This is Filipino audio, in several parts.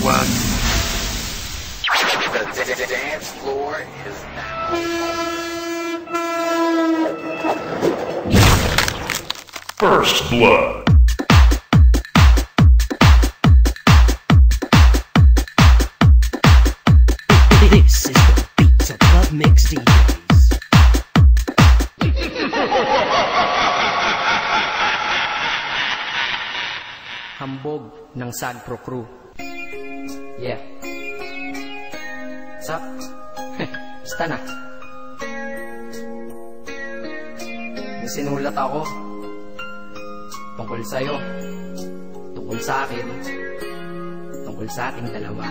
one. The dance floor is now. First Blood. This is the beat of Club Mix DJs. Hambog ng Sad Pro Crew. Yeah. Sup? Basta na. May sinulat ako tungkol sa'yo, tungkol sa akin, tungkol sa ating dalawa.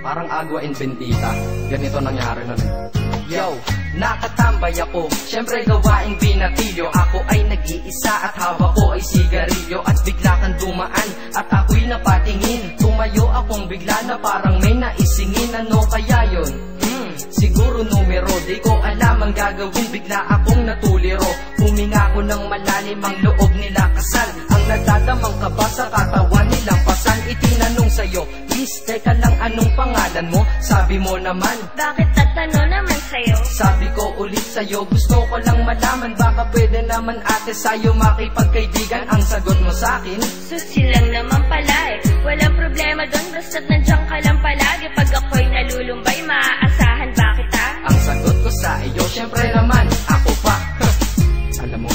Parang Agua and Bendita, ganito nangyari nun. Yo, nakatambay ako, syempre gawaing binatilyo. Ako ay nag-iisa at hawak ko ay sigarilyo. At bigla kang dumaan at ako'y napatingin. Tumayo akong bigla na parang may naisingin. Ano kaya yun? Siguro numero, di ko alam ang gagawin. Bigla akong natuliro, huminga ko ng malalim, ang loob nila kasal. Ang nagdadamang kaba sa katawan nilang pasan. Itinanong sa'yo, please, teka lang, anong pangalan mo? Sabi mo naman, bakit at ano naman sa'yo? Sabi ko ulit sa'yo, gusto ko lang malaman, baka pwede naman ate sa'yo makipagkaibigan. Ang sagot mo sa'kin, susi lang naman pala eh. Walang problema doon, basta't nandiyan ka lang palagi. Pag ako'y nalulumbay, maaasahan ba kita? Ang sagot ko sa iyo, syempre naman, ako pa. Alam mo,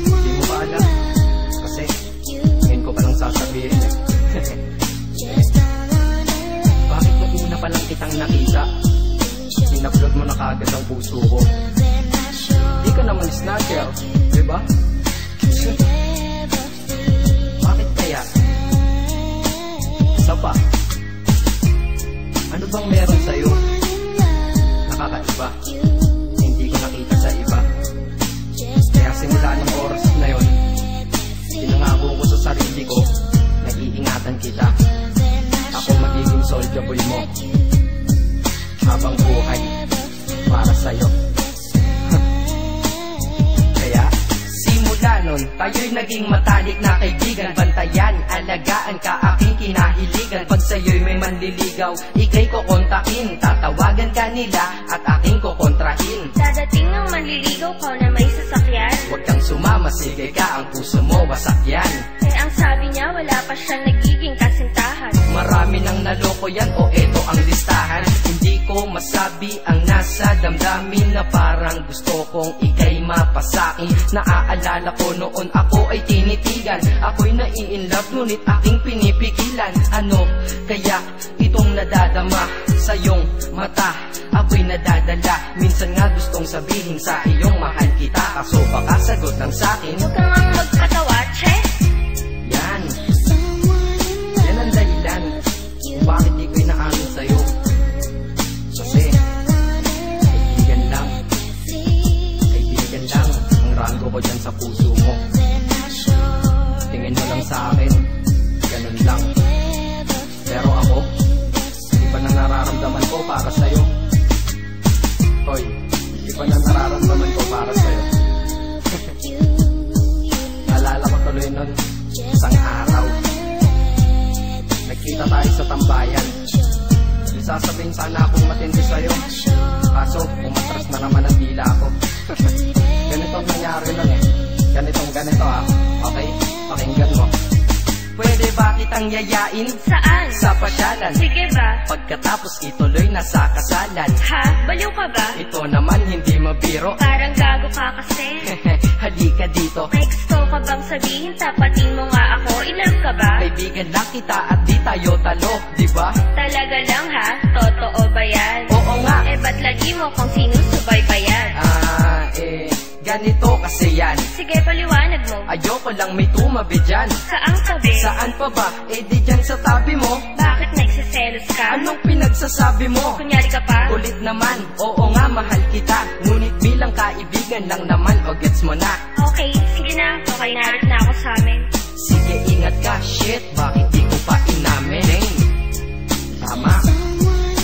hindi mo ba alam? Kasi, ngayon ko palang sasabihin eh. Bakit mo una palang kitang nakita? In-upload mo na kaagad ang puso ko. Di ka naman snatcher, diba? Bakit kaya? Isa pa, ano bang meron sa'yo? Nakakaiba, hindi ko nakita sa iba. Kaya simula ng oras na yon, pinangako ko sa sarili ko, nag-iingatan kita. Ako magiging soldier boy mo habang buhay para sa'yo. Kaya simula nun, tayo'y naging matalik na kaibigan. Bantayan, alagaan ka, aking kinahiligan. Pag sa'yo'y may manliligaw, ika'y kukontakin. Tatawagan ka nila at aking kukontrahin. Dadating ng manliligaw ko na may sasakyan. Huwag kang sumama, sige ka, ang puso mo wasak yan. Eh ang sabi niya, wala pa siyang nagiging kasintahan. Marami nang naloko yan, o eto ang listahan. Hindi ko masabi ang nasa damdamin, na parang gusto kong ika'y mapasakin. Naaalala ko noon ako ay tinitigan, ako'y nai-inlove ngunit aking pinipigilan. Ano kaya itong nadadama sa iyong mata? Ako'y nadadala, minsan nga gustong sabihin sa iyong mahal kita, kaso baka sagot lang sa'kin, Huwag kang ang magpatawa, che. yan ang dahilan kung bakit di ko inaamin sa'yo. Kasi kaibigan lang ang rango ko dyan sa puso mo. Tingin mo lang sa akin, ganun lang. Pero ako, iba na nararamdaman ko para sa'yo. Hoy, iba na nararamdaman ko para sa'yo. Naalala ko tuloy nun, isang araw nagkita tayo sa tambayan. May sasabihin sana akong matindi sa'yo, kaso umatras na naman ang dila ko. Ganito ang nangyari nun eh. Ganito ah. Okay? Pakinggan mo. Pwede ba kitang yayain? Saan? Sa pasyalan. Sige ba? Pagkatapos ituloy na sa kasalan. Ha? Baliw ka ba? Ito naman hindi mabiro. Parang gago ka kasi. Halika dito. May gusto ka bang sabihin? Tapatin mo nga ako. I-love ka ba? Kaibigan lang kita at di tayo talo, diba? Talaga lang ha? Totoo ba yan? Oo nga. Eh ba't lagi mo kung sinusubaybayan? Ganito kasi yan. Sige, paliwanag mo. Ayoko lang may tumabi dyan. Saang tabi? Saan pa ba? Eh di dyan sa tabi mo. Bakit nagsiselos ka? Anong pinagsasabi mo? Kunyari ka pa? Ulit naman, oo nga mahal kita, ngunit bilang kaibigan lang naman, o gets mo na. Okay, sige na. Okay, narit na ako sa amin. Sige, ingat ka, shit, bakit di ko pa inamin? Tama,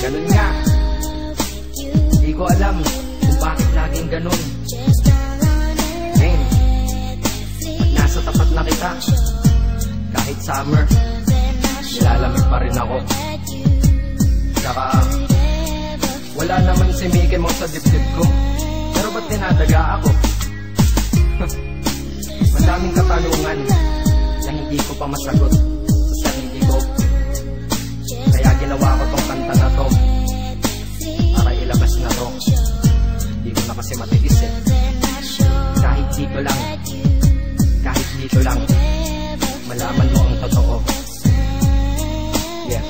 ganun nga. Di ko alam kung bakit laging ganun. Pag nasa tapat na kita, Kahit summer, nilalamig pa rin ako. Saka wala naman si Mickey Mouse sa dibdib ko, pero ba't dinadaga ako? Madaming katanungan na hindi ko pa masagot sa sarili ko. Kaya ginawa ko tong kanta na to para ilabas na to. Hindi ko na kasi matiis eh. Kahit dito lang malaman mo ang totoo. Yeah.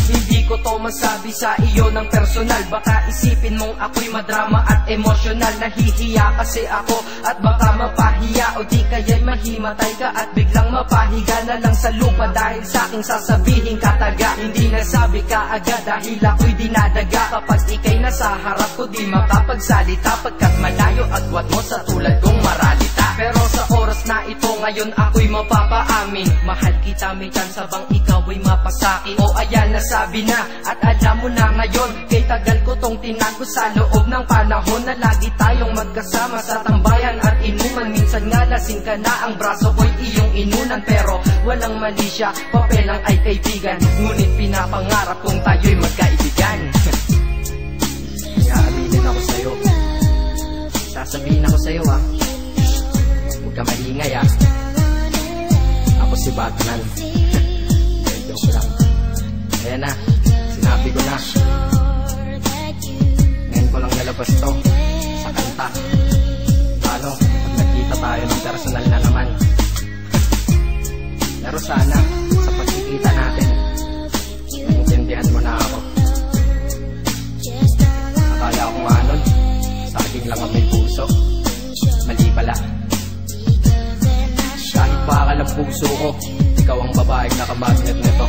Hindi ko to masabi sa iyo ng personal. Baka isipin mong ako'y madrama at emosyonal. Nahihiya kasi ako at baka mapahiya, o di kaya'y mahimatay ka at biglang mapahiga na lang sa lupa dahil sa aking sasabihin kataga. Hindi nasabi ka agad dahil ako'y dinadaga. Kapag ika'y nasa harap ko di makapagsalita, pagkat malayo agwat mo sa tulad kong maralita. Pero sa oras na ito ngayon ako'y mapapaamin, mahal kita, may chance bang ikaw ay mapasakin? O ayan, nasabi na at alam mo na ngayon. Kay tagal ko tong tinago sa loob ng panahon na lagi tayong magkasama sa tambayan at inuman. Minsan nga lasing ka na, ang braso ko'y iyong inunan, pero walang mali siya, papelang ay kaibigan. Ngunit pinapangarap kong tayo'y magkaibigan. Kaya aminin ako sa'yo, sasabihin ako sa'yo huwag ka maingay Ako si Batman. Joke lang. Ayan na, sinabi ko na. Ngayon ko lang nalabas to sa kanta. Paano pag nagkita tayo ng personal na naman? Pero sana sa pagkikita natin maintindihan mo na ako. Akala ko nga nun, saging lang ang may puso. Mali pala. Kahit bakal ang puso ko, ikaw ang babaeng nakamagnet nito.